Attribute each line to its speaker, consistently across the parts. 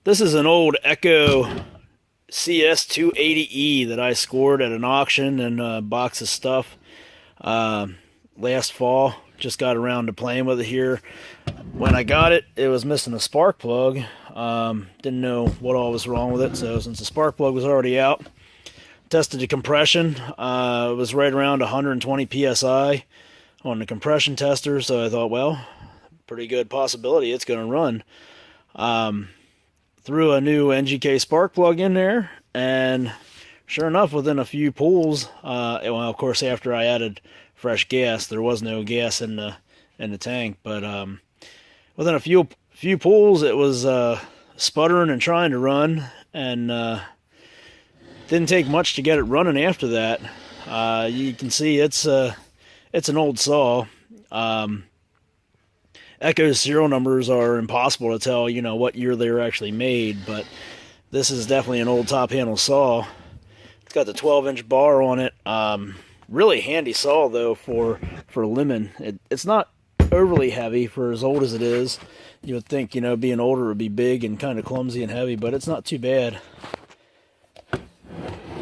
Speaker 1: This is an old Echo CS-280E that I scored at an auction and a box of stuff last fall. Just got around to playing with it here. When I got it, it was missing a spark plug. Didn't know what all was wrong with it, so since the spark plug was already out, tested the compression. It was right around 120 psi on the compression tester, so I thought, well, pretty good possibility it's going to run. Threw a new NGK spark plug in there, and sure enough, within a few pulls, well, of course, after I added fresh gas, there was no gas in the tank, but within a few pulls, it was sputtering and trying to run, and didn't take much to get it running after that. You can see it's an old saw. Echo's serial numbers are impossible to tell, what year they were actually made, but this is definitely an old top handle saw. It's got the 12-inch bar on it. Really handy saw though for lemon. It's not overly heavy for as old as it is. You would think, being older it would be big and kind of clumsy and heavy, but it's not too bad. You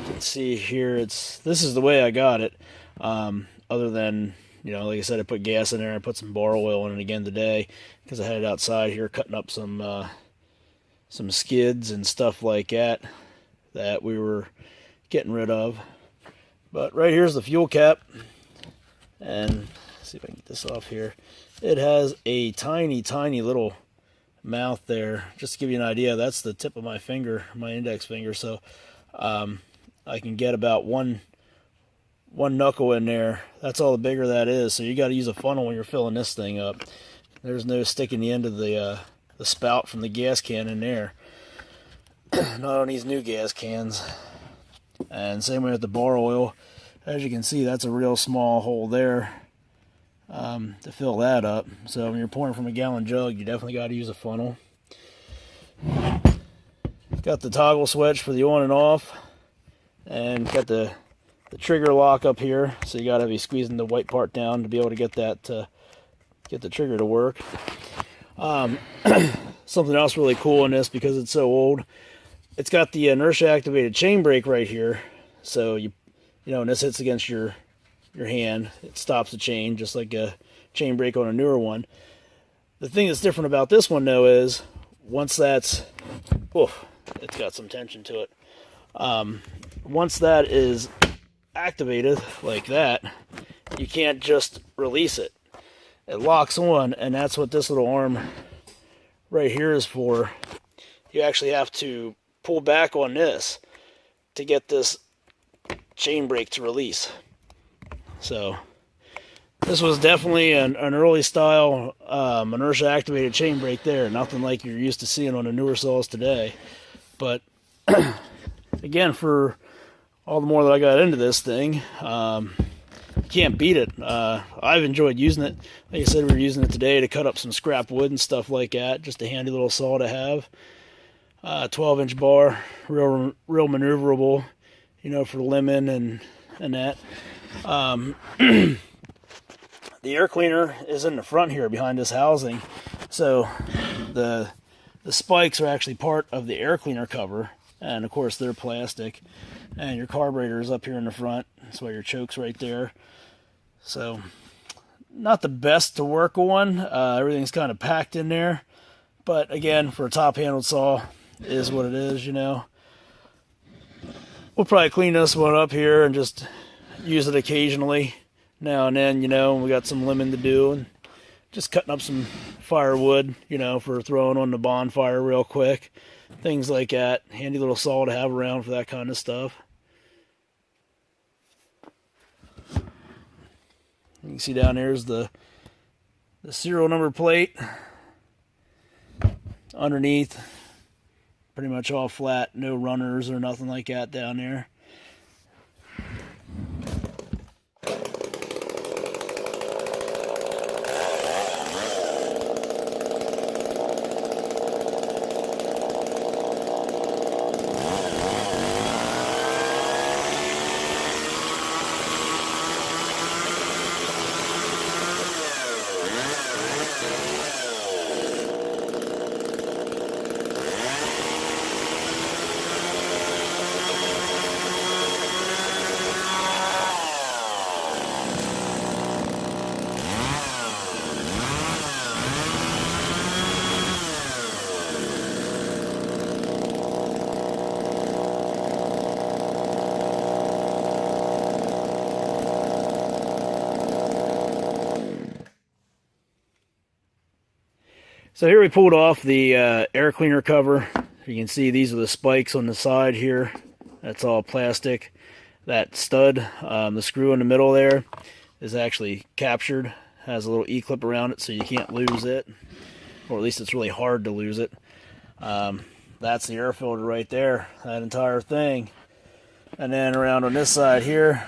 Speaker 1: can see here, this is the way I got it. Other than, like I said, I put gas in there. I put some bar oil in it again today because I had it outside here cutting up some skids and stuff like that we were getting rid of. But right here's the fuel cap, and let's see if I can get this off here. It has a tiny little mouth there. Just to give you an idea, that's the tip of my finger, my index finger. So I can get about one knuckle in there. That's all the bigger that is. So you got to use a funnel when you're filling this thing up. There's no sticking the end of the spout from the gas can in there. Not on these new gas cans. And same way with the bar oil. As you can see, that's a real small hole there to fill that up. So when you're pouring from a gallon jug, you definitely got to use a funnel. Got the toggle switch for the on and off, and got the trigger lock up here. So you got to be squeezing the white part down to be able to get that get the trigger to work. Something else really cool in this, because it's so old, it's got the inertia activated chain brake right here. So when this hits against your hand, it stops the chain, just like a chain brake on a newer one. The thing that's different about this one though is once it's got some tension to it. Once that is activated like that, you can't just release it. It locks on, and that's what this little arm right here is for. You actually have to pull back on this to get this chain brake to release. So this was definitely an early style inertia activated chain brake there. Nothing like you're used to seeing on the newer saws today. But again, for all the more that I got into this thing, can't beat it. I've enjoyed using it. Like I said, we were using it today to cut up some scrap wood and stuff like that. Just a handy little saw to have. 12-inch bar, real maneuverable, for lemon and that. The air cleaner is in the front here behind this housing, so the spikes are actually part of the air cleaner cover, and of course they're plastic. And your carburetor is up here in the front. That's why your choke's right there. So not the best to work on. Everything's kind of packed in there, but again, for a top-handled saw, it is what it is. We'll probably clean this one up here and just use it occasionally, now and then, when we got some lemon to do, and just cutting up some firewood, for throwing on the bonfire real quick, things like that. Handy little saw to have around for that kind of stuff. You can see down there's the serial number plate. Underneath, pretty much all flat, no runners or nothing like that down there. So here we pulled off the air cleaner cover. You can see these are the spikes on the side here. That's all plastic. That stud, the screw in the middle there, is actually captured. Has a little E-clip around it so you can't lose it. Or at least it's really hard to lose it. That's the air filter right there, that entire thing. And then around on this side here,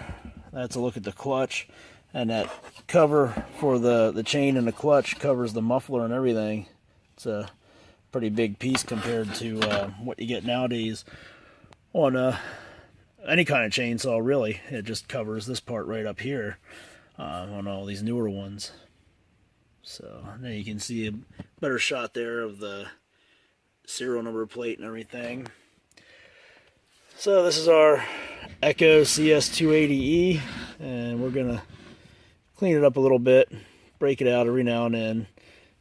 Speaker 1: that's a look at the clutch. And that cover for the chain and the clutch covers the muffler and everything. It's a pretty big piece compared to what you get nowadays on any kind of chainsaw, really. It just covers this part right up here on all these newer ones. So now you can see a better shot there of the serial number plate and everything. So this is our Echo CS-280E, and we're going to clean it up a little bit, break it out every now and then.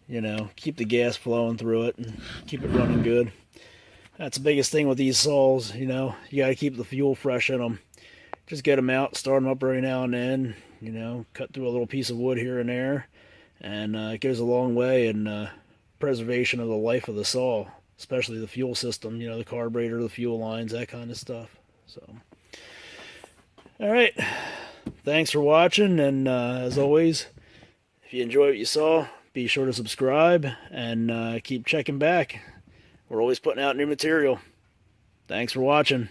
Speaker 1: You know, keep the gas flowing through it and keep it running good. That's the biggest thing with these saws, you know. You got to keep the fuel fresh in them. Just get them out, start them up every now and then. You know, cut through a little piece of wood here and there. And it goes a long way in preservation of the life of the saw, especially the fuel system, you know, the carburetor, the fuel lines, that kind of stuff. So, all right. Thanks for watching. And as always, if you enjoy what you saw, be sure to subscribe and keep checking back. We're always putting out new material. Thanks for watching.